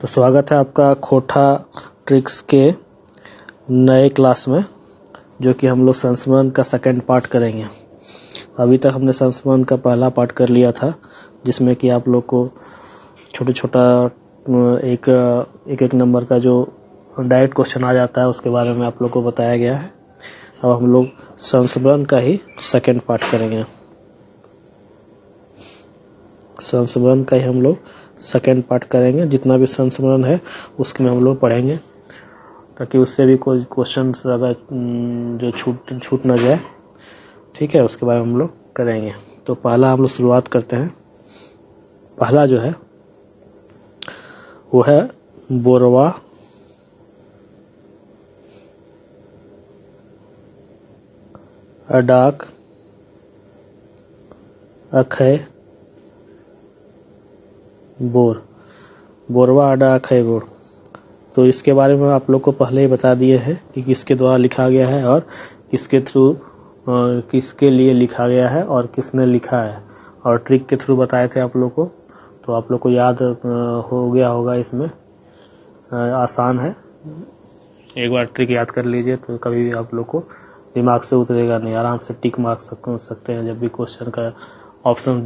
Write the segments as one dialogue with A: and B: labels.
A: तो स्वागत है आपका खोटा ट्रिक्स के नए क्लास में, जो कि हम लोग संस्मरण का सेकंड पार्ट करेंगे। अभी तक हमने संस्मरण का पहला पार्ट कर लिया था, जिसमें कि आप लोग को छोटा एक नंबर का जो डायरेक्ट क्वेश्चन आ जाता है उसके बारे में आप लोग को बताया गया है। अब हम लोग संस्मरण का ही सेकंड पार्ट करेंगे। संस्मरण का ही हम लोग सेकंड पार्ट करेंगे। जितना भी संस्मरण है उसमें हम लोग पढ़ेंगे, ताकि उससे भी कोई क्वेश्चन अगर जो छूट ना जाए, ठीक है, उसके बारे में हम लोग करेंगे। तो पहला हम लोग शुरुआत करते हैं। पहला जो है वो है बोरवा अडाक अखय बोर। बोरवा अडा अखय बोर। तो इसके बारे में आप लोग को पहले ही बता दिए हैं कि किसके द्वारा लिखा गया है और किसके थ्रू किसके लिए लिखा गया है और किसने लिखा है, और ट्रिक के थ्रू बताए थे आप लोग को। तो आप लोग को याद हो गया होगा। इसमें आसान है, एक बार ट्रिक याद कर लीजिए तो कभी भी आप लोग को दिमाग से उतरेगा नहीं। आराम से टिक मार सकते हैं। जब भी क्वेश्चन का ऑप्शन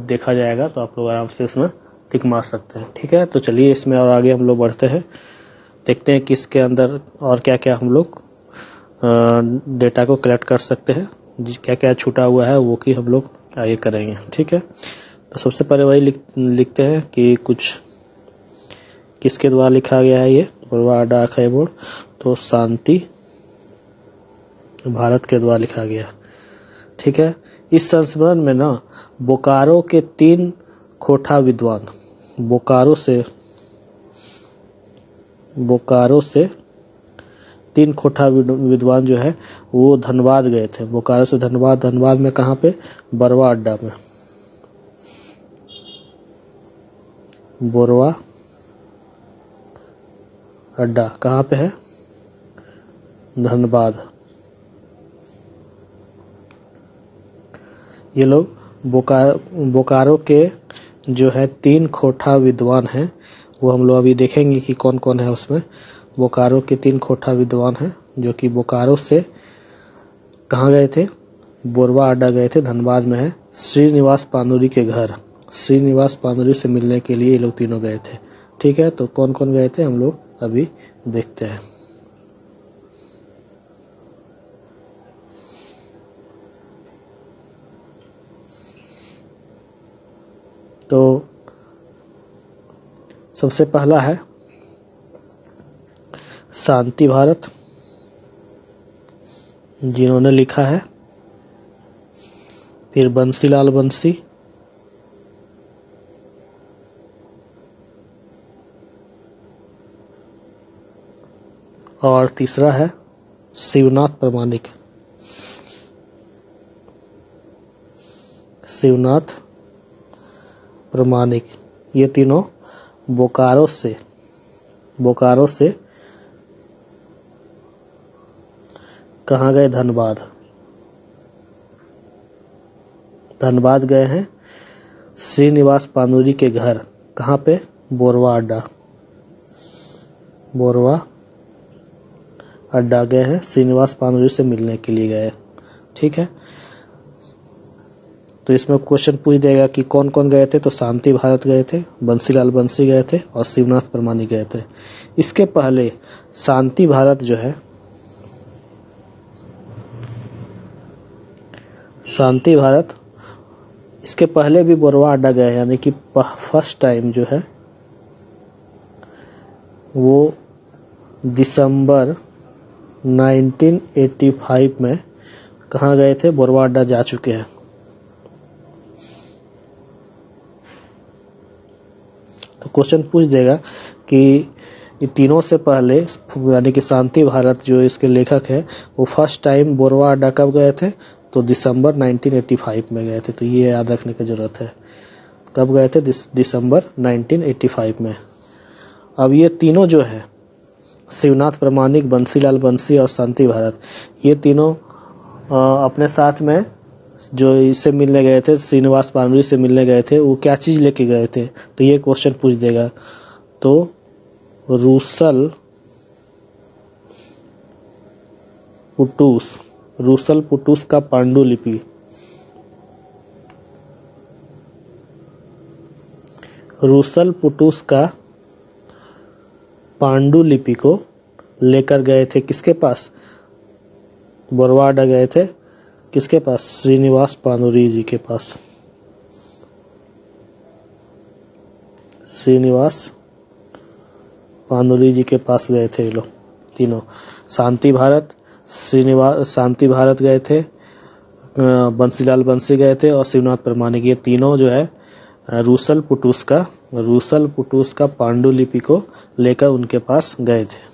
A: देखा जाएगा तो आप लोग आराम से इसमें टिक मार सकते हैं, ठीक है। तो चलिए इसमें और आगे हम लोग बढ़ते हैं, देखते हैं किसके अंदर और क्या क्या हम लोग डेटा को कलेक्ट कर सकते हैं, क्या क्या छूटा हुआ है वो कि हम लोग आगे करेंगे, ठीक है। तो सबसे पहले वही लिखते हैं कि कुछ किसके द्वारा लिखा गया है ये बोरवा अडा अखय बोर। तो शांति भारत के द्वारा लिखा गया, ठीक है। इस संस्मरण में ना बोकारो के 3 खोटा विद्वान, बोकारो से 3 खोटा विद्वान जो है वो धनबाद गए थे। बोकारो से धनबाद में कहाँ पे? बरवा अड्डा में। बोरवा अड्डा कहाँ पे है? धनबाद। ये लोग बोकारो के जो है 3 खोटा विद्वान हैं, वो हम लोग अभी देखेंगे कि कौन कौन है उसमें। बोकारो के 3 खोटा विद्वान हैं जो कि बोकारो से कहाँ गए थे? बोरवा अड्डा गए थे, धनबाद में है। श्रीनिवास पानुरी के घर, श्रीनिवास पानुरी से मिलने के लिए ये लोग तीनों गए थे, ठीक है। तो कौन कौन गए थे हम लोग अभी देखते हैं। तो सबसे पहला है शांति भारत, जिन्होंने लिखा है। फिर बंसीलाल बंसी, और तीसरा है शिवनाथ प्रमाणिक। शिवनाथ प्रमाणिक, ये तीनों बोकारो से कहाँ गए? धनबाद गए हैं। श्रीनिवास पानुरी के घर कहाँ पे? बोरवा अड्डा गए हैं। श्रीनिवास पानुरी से मिलने के लिए गए, ठीक है। तो इसमें क्वेश्चन पूछ देगा कि कौन कौन गए थे। तो शांति भारत गए थे, बंसीलाल बंसी गए थे और शिवनाथ प्रमाणिक गए थे। इसके पहले शांति भारत जो है, शांति भारत इसके पहले भी बोरवा अड्डा गए, यानी कि फर्स्ट टाइम जो है वो दिसंबर 1985 में कहाँ गए थे? बोरवा अड्डा जा चुके हैं। तो क्वेश्चन पूछ देगा कि ये तीनों से पहले, यानी कि शांति भारत जो इसके लेखक है, वो फर्स्ट टाइम बोरवा अड्डा कब गए थे? तो दिसंबर 1985 में गए थे। तो ये याद रखने की जरूरत है, कब गए थे? दिसंबर 1985 में। अब ये तीनों जो है, शिवनाथ प्रमाणिक, बंसीलाल बंसी और शांति भारत, ये तीनों अपने साथ में जो इससे मिलने गए थे, श्रीनिवास पानुरी से मिलने गए थे, वो क्या चीज लेके गए थे? तो ये क्वेश्चन पूछ देगा। तो रूसल पुटूस का पांडुलिपि। रूसल पुटूस का पांडुलिपि को लेकर गए थे किसके पास? बोरवाडा गए थे किसके पास? श्रीनिवास पानुरी जी के पास। श्रीनिवास पानुरी जी के पास गए थे ये लोग तीनों। शांति भारत गए थे, बंसीलाल बंसी गए थे और शिवनाथ प्रामाणिक। ये तीनों जो है रूसल पुटूस का पांडुलिपि को लेकर उनके पास गए थे।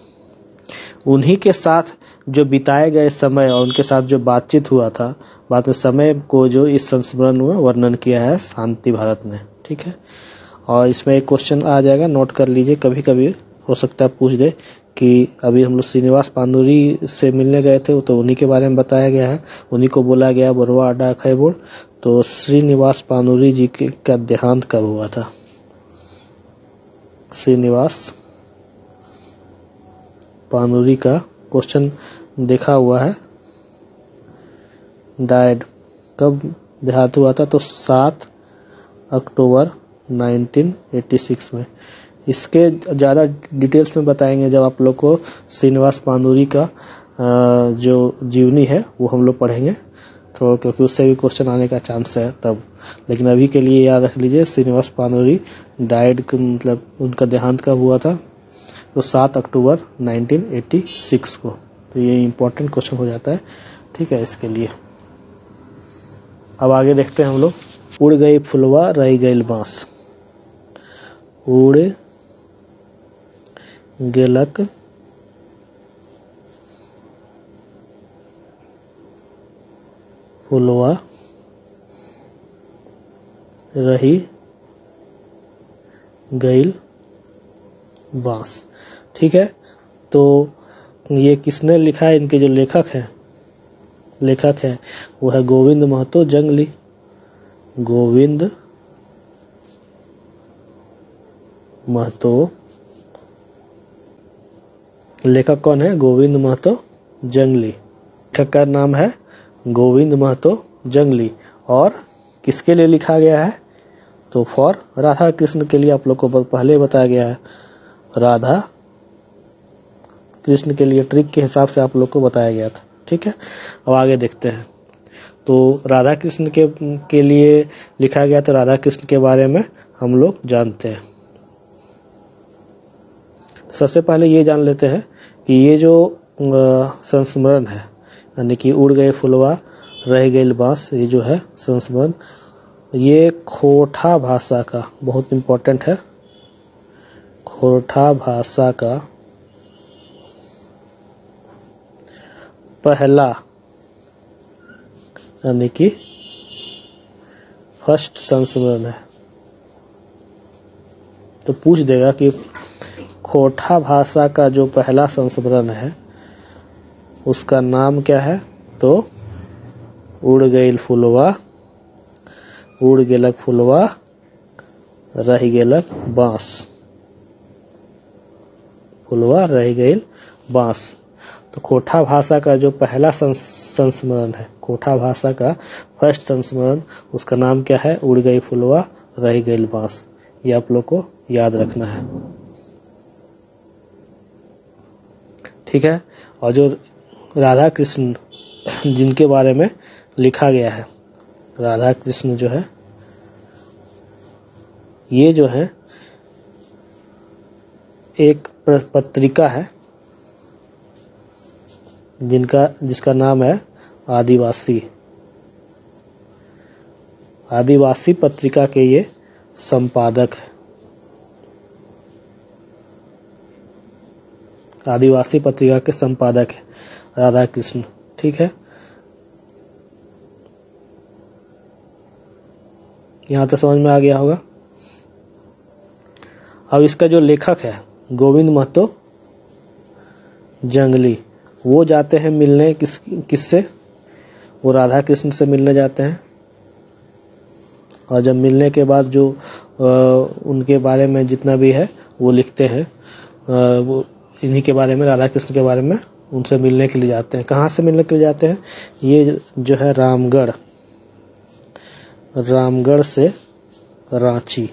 A: उन्हीं के साथ जो बिताए गए समय और उनके साथ जो बातचीत हुआ था, बाद में समय को जो इस संस्मरण में वर्णन किया है शांति भारत ने। ठीक है, और इसमें एक क्वेश्चन आ जाएगा, नोट कर लीजिए, कभी कभी हो सकता है पूछ दे कि अभी हम लोग श्रीनिवास पानुरी से मिलने गए थे, तो उन्हीं के बारे में बताया गया है, उन्हीं को बोला गया बोरवा अड्डा अखाई बोर्ड। तो श्रीनिवास पानुरी जी का देहांत कब हुआ था? श्रीनिवास पानुरी का क्वेश्चन देखा हुआ है, डाइड कब देहांत हुआ था? तो 7 अक्टूबर 1986 में। इसके ज़्यादा डिटेल्स में बताएंगे जब आप लोग को श्रीनिवास पानुरी का जो जीवनी है वो हम लोग पढ़ेंगे, तो क्योंकि उससे भी क्वेश्चन आने का चांस है तब। लेकिन अभी के लिए याद रख लीजिए श्रीनिवास पानुरी डाइड मतलब उनका देहांत कब हुआ था? तो 7 अक्टूबर 1986 को। तो ये इम्पोर्टेंट क्वेश्चन हो जाता है, ठीक है, इसके लिए। अब आगे देखते हैं हम लोग। उड़ गई फुलवा रह गई बांस। उड़ गेलक फुलवा रही गईल बांस। ठीक है, तो ये किसने लिखा है? इनके जो लेखक है वो है गोविंद महतो जंगली। गोविंद महतो, लेखक कौन है? गोविंद महतो जंगली। लेखक का नाम है गोविंद महतो जंगली। और किसके लिए लिखा गया है? तो फॉर राधा कृष्ण के लिए। आप लोग को पहले बताया गया है, राधा कृष्ण के लिए ट्रिक के हिसाब से आप लोग को बताया गया था। ठीक है, अब आगे देखते हैं। तो राधा कृष्ण के लिए लिखा गया, तो राधा कृष्ण के बारे में हम लोग जानते हैं। सबसे पहले ये जान लेते हैं कि ये जो संस्मरण है, यानी कि उड़ गए फुलवा रह गई बांस, ये जो है संस्मरण, ये खोटा भाषा का, बहुत इम्पोर्टेंट है, खोटा भाषा का पहला यानी कि फर्स्ट संस्मरण है। तो पूछ देगा कि खोटा भाषा का जो पहला संस्मरण है उसका नाम क्या है? तो उड़ गईल फुलवा, उड़ गेलक फुलवा रह गेलक बांस। फुलवा रह गईल बांस। तो खोटा भाषा का जो पहला संस्मरण है, खोटा भाषा का फर्स्ट संस्मरण, उसका नाम क्या है? उड़ गई फुलवा रह गईल बांस। ये आप लोग को याद रखना है, ठीक है। और जो राधा कृष्ण जिनके बारे में लिखा गया है, राधा कृष्ण जो है, ये जो है एक पत्रिका है जिसका नाम है आदिवासी। आदिवासी पत्रिका के ये संपादक है। आदिवासी पत्रिका के संपादक है राधा कृष्ण, ठीक है। यहां तक समझ में आ गया होगा। अब इसका जो लेखक है गोविंद महतो जंगली, वो जाते हैं मिलने किससे? वो राधा कृष्ण से मिलने जाते हैं। और जब मिलने के बाद जो उनके बारे में जितना भी है वो लिखते हैं। वो इन्हीं के बारे में, राधा कृष्ण के बारे में उनसे मिलने के लिए जाते हैं। कहाँ से मिलने के लिए जाते हैं? ये जो है रामगढ़ से रांची,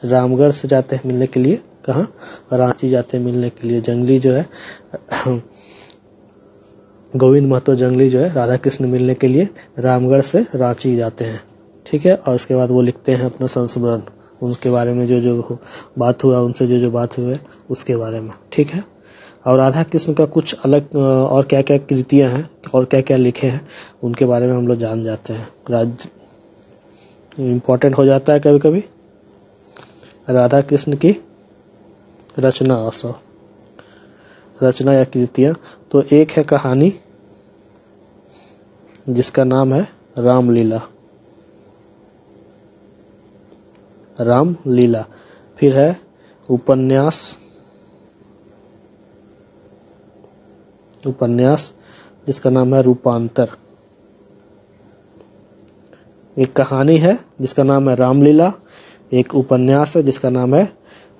A: रामगढ़ से जाते हैं मिलने के लिए। कहाँ? रांची जाते हैं मिलने के लिए। जंगली जो है गोविंद महतो जंगली जो है राधा कृष्ण मिलने के लिए रामगढ़ से रांची जाते हैं। ठीक है, और उसके बाद वो लिखते हैं अपना संस्मरण, उनके बारे में जो बात हुआ, उनसे जो बात हुई उसके बारे में। ठीक है, और राधा कृष्ण का कुछ अलग और क्या क्या कृतियां हैं और क्या क्या लिखे हैं उनके बारे में हम लोग जान जाते हैं। इम्पोर्टेंट हो जाता है कभी कभी राधा कृष्ण की रचना या कृतियां। तो एक है कहानी जिसका नाम है रामलीला। फिर है उपन्यास जिसका नाम है रूपांतर। एक कहानी है जिसका नाम है रामलीला, एक उपन्यास है जिसका नाम है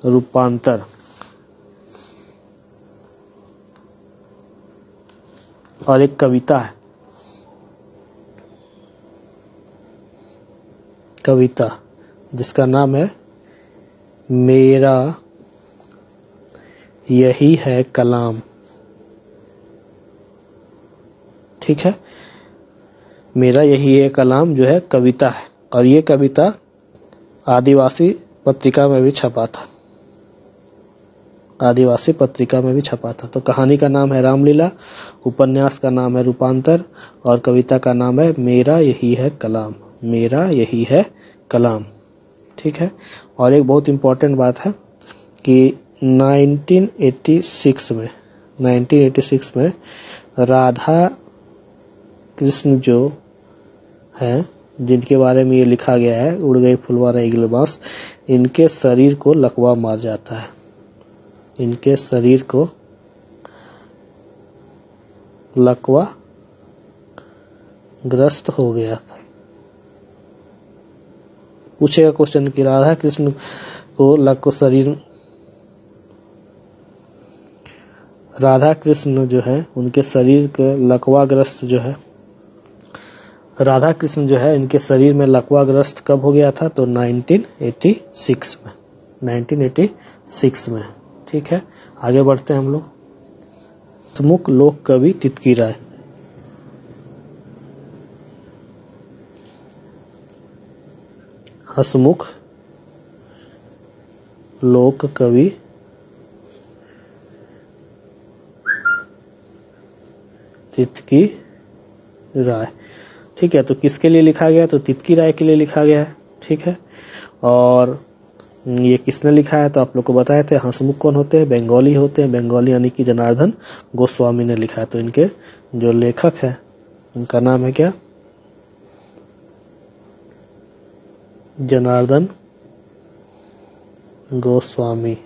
A: रूपांतर, और एक कविता जिसका नाम है मेरा यही है कलाम। ठीक है, मेरा यही है कलाम जो है कविता है, और ये कविता आदिवासी पत्रिका में भी छपा था। तो कहानी का नाम है रामलीला, उपन्यास का नाम है रूपांतर, और कविता का नाम है मेरा यही है कलाम। ठीक है, और एक बहुत इम्पोर्टेंट बात है कि 1986 में राधा कृष्ण जो है, जिनके बारे में ये लिखा गया है, उड़ गई फुलवारा ईगल बास, इनके शरीर को लकवा मार जाता है, इनके शरीर को लकवा ग्रस्त हो गया था। पूछेगा क्वेश्चन कि राधा कृष्ण को राधा कृष्ण जो है उनके शरीर के लकवाग्रस्त जो है, राधा कृष्ण जो है इनके शरीर में लकवाग्रस्त कब हो गया था? तो 1986 में। ठीक है, आगे बढ़ते हैं हम लोग। हसमुख लोक कवि तितकी राय। हसमुख लोक कवि तितकी राय। ठीक है, तो किसके लिए लिखा गया? तो तितकी राय के लिए लिखा गया है। ठीक है, और ये किसने लिखा है? तो आप लोग को बताए थे। हंसमुख कौन होते हैं? बंगाली होते हैं, बंगाली यानी कि जनार्दन गोस्वामी ने लिखा है। तो इनके जो लेखक है उनका नाम है क्या? जनार्दन गोस्वामी।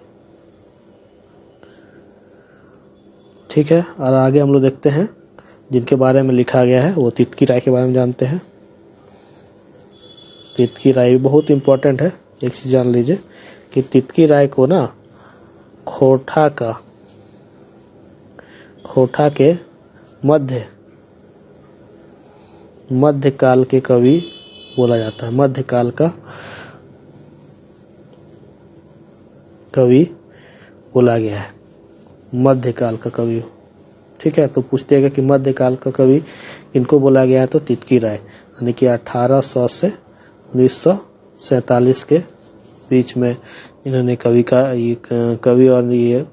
A: ठीक है, और आगे हम लोग देखते हैं जिनके बारे में लिखा गया है, वो तितकी राय के बारे में जानते हैं। तितकी राय बहुत इंपॉर्टेंट है। एक चीज जान लीजिए कि तितकी राय को ना खोटा के मध्यकाल के कवि बोला जाता है। मध्यकाल का कवि बोला गया है, मध्यकाल का कवि। ठीक है, तो पूछते हैं कि मध्यकाल का कवि किनको बोला गया है? तो तितकी राय, यानी कि 1800 से 1947 के बीच में इन्होंने कवि और ये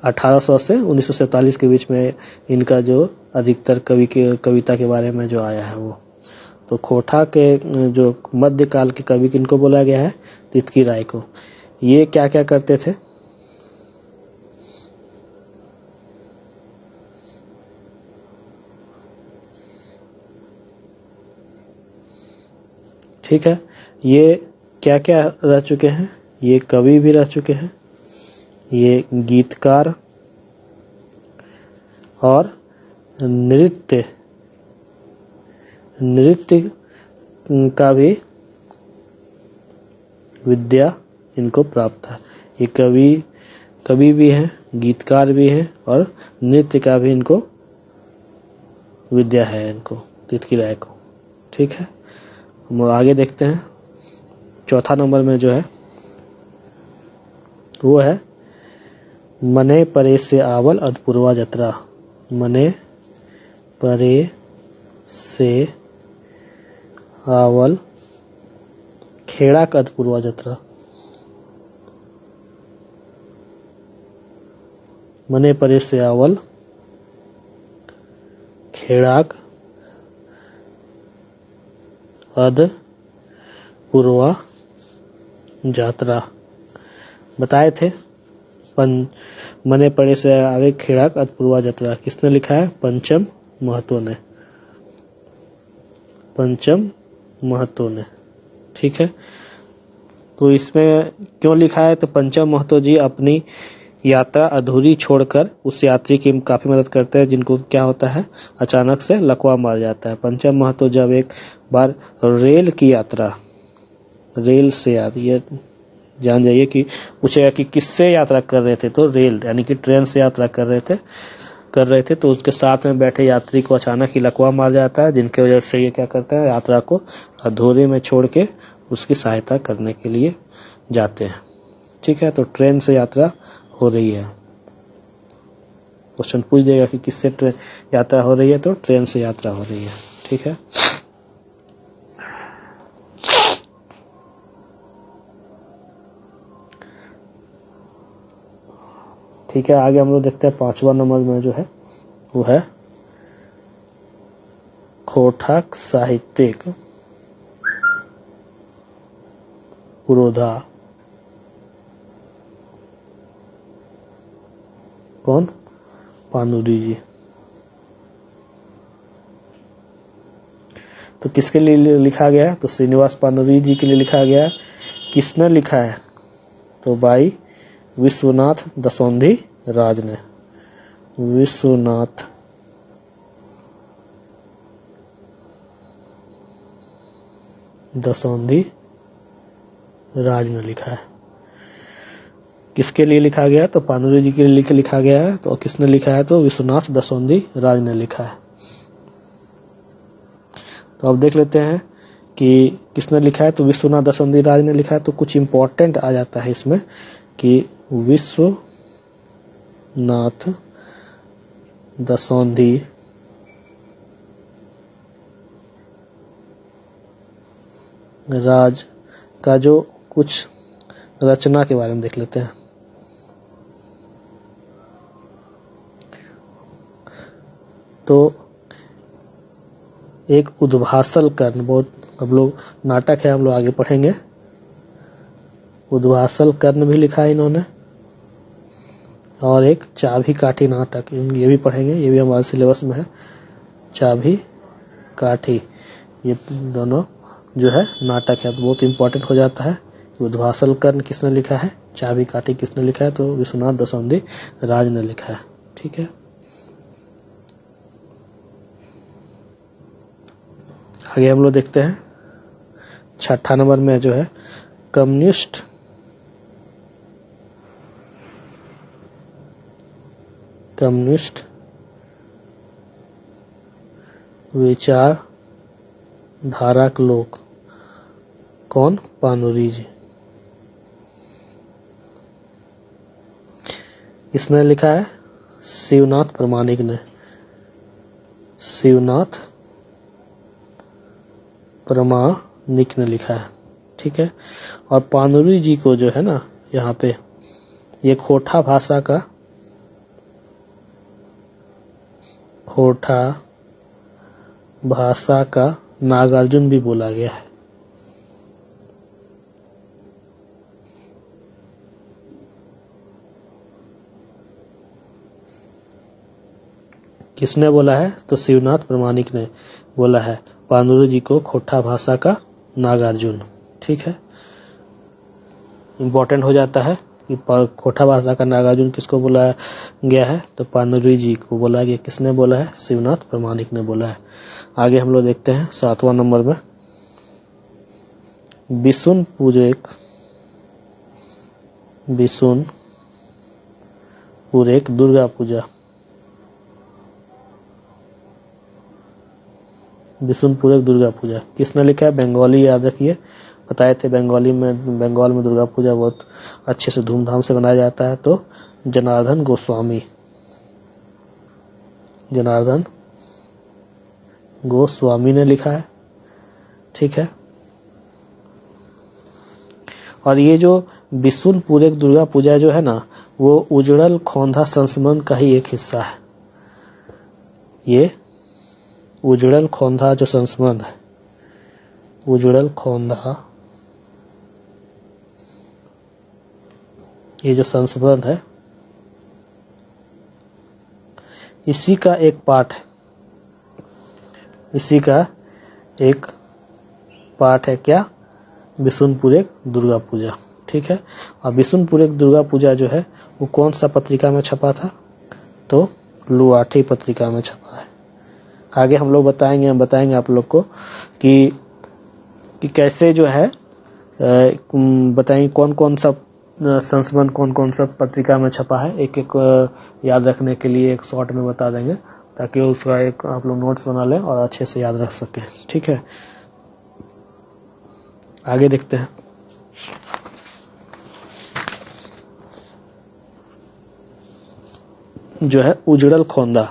A: 1800 से 1947 के बीच में इनका जो अधिकतर कविता के बारे में जो आया है वो। तो खोटा के जो मध्यकाल के कवि किनको बोला गया है? तितकी राय को। ये क्या क्या करते थे? ठीक है, ये क्या क्या रह चुके हैं? ये कवि भी रह चुके हैं, ये गीतकार और नृत्य का भी विद्या इनको प्राप्त है। ये कवि भी हैं, गीतकार भी हैं और नृत्य का भी इनको विद्या है इनको, तितकी राय को। ठीक है, हम आगे देखते हैं। चौथा नंबर में जो है वो है मने परे से आवल अधपूर्वा जत्रा। मने परे से आवल खेड़ा का अधपूर्वा जत्रा। मने परे से आवल खेड़ाक अध पूर्वा जात्रा बताए थे। मने पड़े से आवे खेड़ाक अध पूर्वा जात्रा किसने लिखा है? पंचम महतो ने। पंचम महतो ने। ठीक है, तो इसमें क्यों लिखा है? तो पंचम महतो जी अपनी यात्रा अधूरी छोड़कर उस यात्री की काफी मदद करते हैं जिनको क्या होता है, अचानक से लकवा मार जाता है। पंचम महतो जब एक बार रेल की यात्रा, रेल से ये जान जाइए कि पूछेगा कि किससे यात्रा कर रहे थे, तो रेल यानी कि ट्रेन से यात्रा कर रहे थे तो उसके साथ में बैठे यात्री को अचानक ही लकवा मार जाता है, जिनके वजह से ये क्या करता है, यात्रा को अधूरे में छोड़ के उसकी सहायता करने के लिए जाते हैं। ठीक है, तो ट्रेन से यात्रा हो रही है। क्वेश्चन पूछ देगा कि किससे ट्रेन यात्रा हो रही है, तो ट्रेन से यात्रा हो रही है। ठीक है, ठीक है, आगे हम लोग देखते हैं। पांचवा नंबर में जो है वो है खोटाक साहित्यिक पुरोधा। कौन? पानुरी जी। तो किसके लिए लिखा गया है? तो श्रीनिवास पानुरी जी के लिए लिखा गया है। किसने लिखा है? तो भाई विश्वनाथ दसौंधी राज ने। विश्वनाथ दसौंधी राज ने लिखा है। किसके लिए लिखा गया? तो पानुरी जी के लिए लिखा गया है। तो किसने लिखा है? तो विश्वनाथ दसौंधी राज ने लिखा है। तो अब देख लेते हैं कि किसने लिखा है। तो विश्वनाथ दसौंधी राज ने लिखा है। तो कुछ इंपॉर्टेंट आ जाता है इसमें कि विश्वनाथ दसौंधी राज का जो कुछ रचना के बारे में देख लेते हैं। तो एक उद्भासल कर्ण, बहुत अब लोग नाटक है, हम लोग आगे पढ़ेंगे। उद्भासल कर्ण भी लिखा है इन्होंने, और एक चाभी काठी नाटक, ये भी पढ़ेंगे, ये भी हमारे सिलेबस में है। चाभी काठी, ये दोनों जो है नाटक है, तो बहुत इंपॉर्टेंट हो जाता है। उद्भासल कर्ण किसने लिखा है, चाबी काठी किसने लिखा है, तो विश्वनाथ दसौंधी राज ने लिखा है। ठीक है, आगे हम लोग देखते हैं। छठा नंबर में जो है कम्युनिस्ट विचार धारक लोग। कौन? पानुरी जी। इसने लिखा है शिवनाथ प्रामाणिक ने। शिवनाथ प्रामाणिक ने लिखा है। ठीक है, और पानुरी जी को जो है ना, यहाँ पे ये खोटा भाषा का नागार्जुन भी बोला गया है। किसने बोला है? तो शिवनाथ प्रामाणिक ने बोला है पानुरी जी को खोटा भाषा का नागार्जुन। ठीक है, इंपॉर्टेंट हो जाता है कि खोटा भाषा का नागार्जुन किसको बोला गया है, तो पानुरी जी को बोला गया। किसने बोला है? शिवनाथ प्रामाणिक ने बोला है। आगे हम लोग देखते हैं 7वां नंबर में विष्णु पूजक बिशुनपुर एक दुर्गा पूजा। बिशुनपुर एक दुर्गा पूजा किसने लिखा है? बंगाली, याद रखिए, बताए थे बंगाल में दुर्गा पूजा बहुत अच्छे से धूमधाम से मनाया जाता है। तो जनार्दन गोस्वामी ने लिखा है। ठीक है। और ये जो बिशुनपुर एक दुर्गा पूजा जो है ना, वो उजड़ल खोंधा संस्मरण का ही एक हिस्सा है। ये उजड़ल खोंधा जो संस्मरण है, उजड़ल खोंधा, ये जो संस्मरण है, इसी का एक पार्ट है। इसी का एक पार्ट है क्या? बिशुनपुर एक दुर्गा पूजा। ठीक है। और बिशुनपुर एक दुर्गा पूजा जो है वो कौन सा पत्रिका में छपा था? तो लुआठी पत्रिका में छपा है। आगे हम लोग बताएंगे आप लोग को कि कैसे जो है बताएंगे कौन कौन सा संस्मरण कौन कौन सा पत्रिका में छपा है। एक एक याद रखने के लिए एक शॉर्ट में बता देंगे, ताकि उसका एक आप लोग नोट्स बना लें और अच्छे से याद रख सकें। ठीक है। आगे देखते हैं। जो है उजड़ल खोंदा।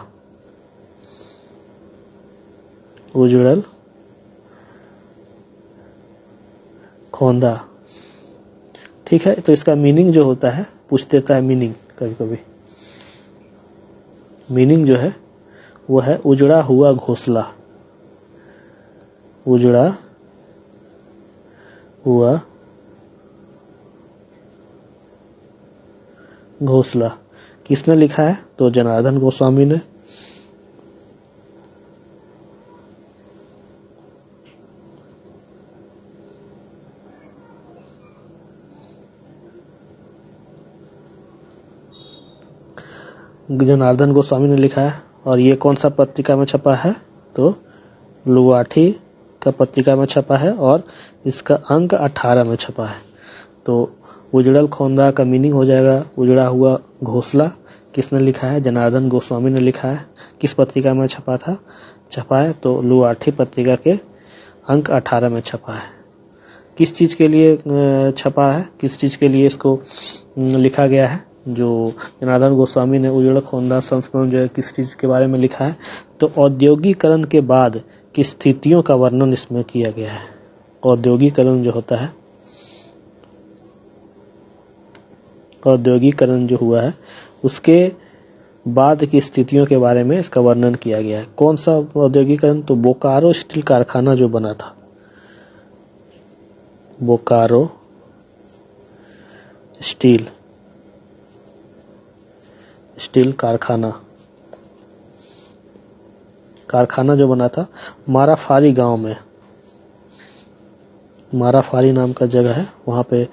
A: ठीक है। तो इसका मीनिंग जो होता है, पूछ देता है मीनिंग कभी कभी। मीनिंग जो है वो है उजड़ा हुआ घोंसला। उजड़ा हुआ घोंसला किसने लिखा है? तो जनार्दन गोस्वामी ने। जनार्दन गोस्वामी ने लिखा है। और ये कौन सा पत्रिका में छपा है? तो लुआठी का पत्रिका में छपा है और इसका अंक 18 में छपा है। तो उजड़ल खोंदा का मीनिंग हो जाएगा उजड़ा हुआ घोंसला। किसने लिखा है? जनार्दन गोस्वामी ने लिखा है। किस पत्रिका में छपा है? तो लुआठी पत्रिका के अंक 18 में छपा है। किस चीज के लिए छपा है? किस चीज के लिए इसको लिखा गया है? जो जनार्दन गोस्वामी ने उजड़ा खोंदा संस्मरण जो है किस चीज के बारे में लिखा है? तो औद्योगिकरण के बाद की स्थितियों का वर्णन इसमें किया गया है। औद्योगिकरण जो होता है, औद्योगिकरण जो हुआ है उसके बाद की स्थितियों के बारे में इसका वर्णन किया गया है। कौन सा औद्योगिकरण? तो बोकारो स्टील कारखाना जो बना था, बोकारो स्टील कारखाना जो बना था माराफारी गांव में, माराफारी नाम का जगह है, वहां पे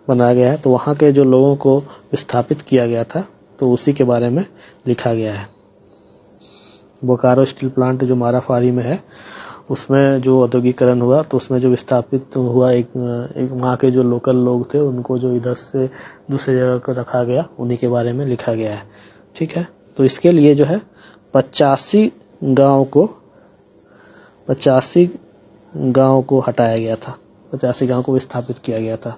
A: बनाया गया है। तो वहां के जो लोगों को विस्थापित किया गया था, तो उसी के बारे में लिखा गया है। बोकारो स्टील प्लांट जो माराफारी में है, उसमें जो औद्योगिकरण हुआ, तो उसमें जो विस्थापित हुआ एक वहाँ के जो लोकल लोग थे, उनको जो इधर से दूसरी जगह को रखा गया, उन्हीं के बारे में लिखा गया है। ठीक है। तो इसके लिए जो है 85 गांव को हटाया गया था, 85 गांव को विस्थापित किया गया था।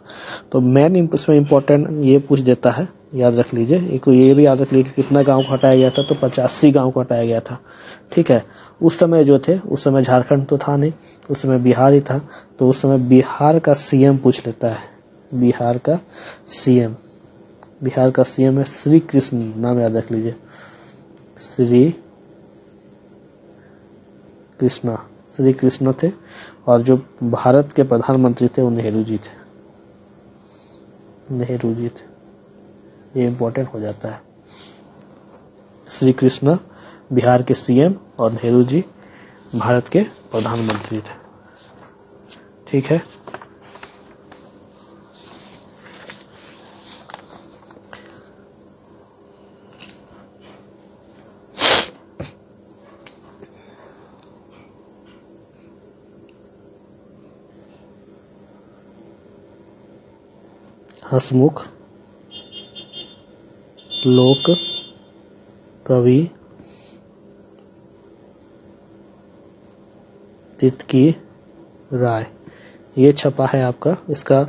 A: तो मेन इसमें इम्पोर्टेंट ये पूछ देता है, याद रख लीजिए, एक ये भी याद रख लीजिए कि कितना गांव को हटाया गया था। तो 85 गांव को हटाया गया था। ठीक है। उस समय जो थे, उस समय झारखंड तो था नहीं, उस समय बिहार ही था। तो उस समय बिहार का सीएम पूछ लेता है। बिहार का सीएम है श्री कृष्ण, नाम याद रख लीजिए, श्री कृष्ण थे। और जो भारत के प्रधानमंत्री थे वो नेहरू जी थे। ये इम्पोर्टेंट हो जाता है। श्री कृष्ण बिहार के सीएम और नेहरू जी भारत के प्रधानमंत्री थे। ठीक है। हसमुख लोक कवि तित की राय, ये छपा है आपका, इसका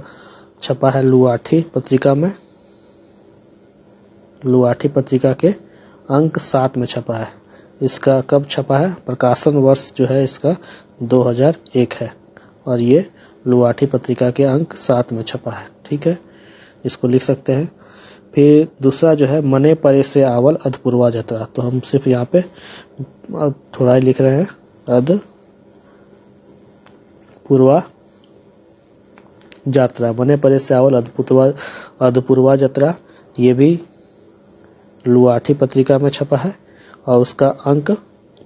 A: छपा है लुआठी पत्रिका में, लुआठी पत्रिका के अंक 7 में छपा है। इसका कब छपा है? प्रकाशन वर्ष जो है इसका 2001 है और ये लुआठी पत्रिका के अंक 7 में छपा है। ठीक है, इसको लिख सकते हैं। फिर दूसरा जो है मने परे से आवल अधपूर्वा जतरा, तो हम सिर्फ यहाँ पे थोड़ा ही लिख रहे हैं, अधपूर्वा यात्रा, मने परे से आवल अधपूर्वा यात्रा, ये भी लुआठी पत्रिका में छपा है और उसका अंक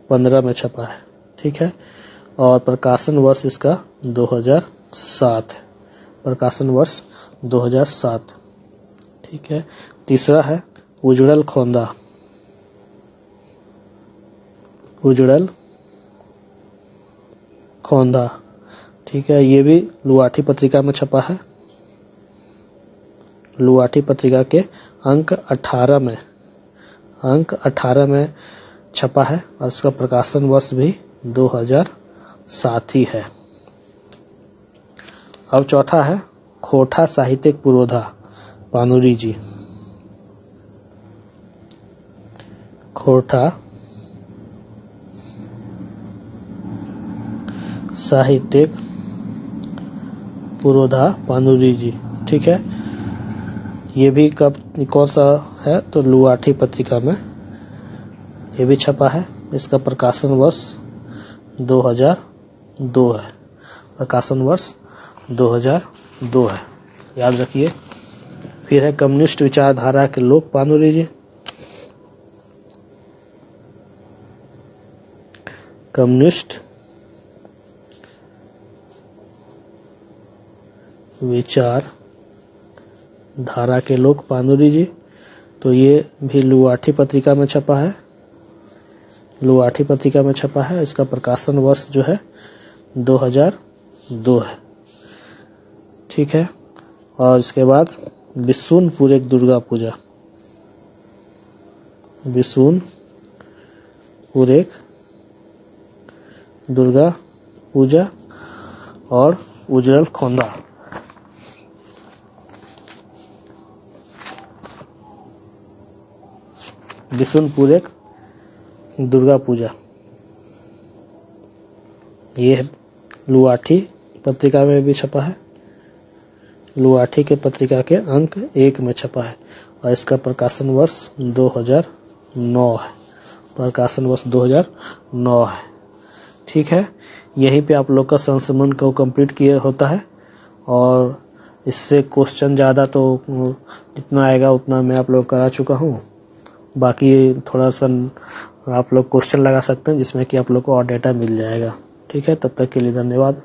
A: 15 में छपा है। ठीक है, और प्रकाशन वर्ष इसका 2007 है, प्रकाशन वर्ष 2007। ठीक है, तीसरा है उजड़ल खोंदा, उजड़ल खोंदा। ठीक है, ये भी लुआठी पत्रिका में छपा है, लुआठी पत्रिका के अंक 18 में छपा है और इसका प्रकाशन वर्ष भी 2007 ही है। अब चौथा है खोटा साहित्यिक पुरोधा, पानुरी जी, खोटा साहित्यिक पुरोधा पानुरी जी। ठीक है, ये भी कौन सा है? तो लुआठी पत्रिका में ये भी छपा है, इसका प्रकाशन वर्ष 2002 है, प्रकाशन वर्ष 2002 है, याद रखिए। फिर है कम्युनिस्ट विचारधारा के लोग, पानुरी जी, कम्युनिस्ट विचार धारा के लोग, पानुरी जी, तो ये भी लुआठी पत्रिका में छपा है, लुआठी पत्रिका में छपा है, इसका प्रकाशन वर्ष जो है 2002 है। ठीक है, और इसके बाद बिशुनपुर एक दुर्गा पूजा, बिशुनपुर एक दुर्गा पूजा और उजड़ल खोंदा, बिशुनपुर एक दुर्गा पूजा, ये लुआठी पत्रिका में भी छपा है, लुआठी के पत्रिका के अंक 1 में छपा है और इसका प्रकाशन वर्ष 2009 है, प्रकाशन वर्ष 2009 है। ठीक है, यहीं पे आप लोग का संस्मरण को कंप्लीट किया होता है और इससे क्वेश्चन ज़्यादा तो जितना आएगा उतना मैं आप लोग करा चुका हूँ, बाकी थोड़ा सा आप लोग क्वेश्चन लगा सकते हैं जिसमें कि आप लोग को और डेटा मिल जाएगा। ठीक है, तब तक के लिए धन्यवाद।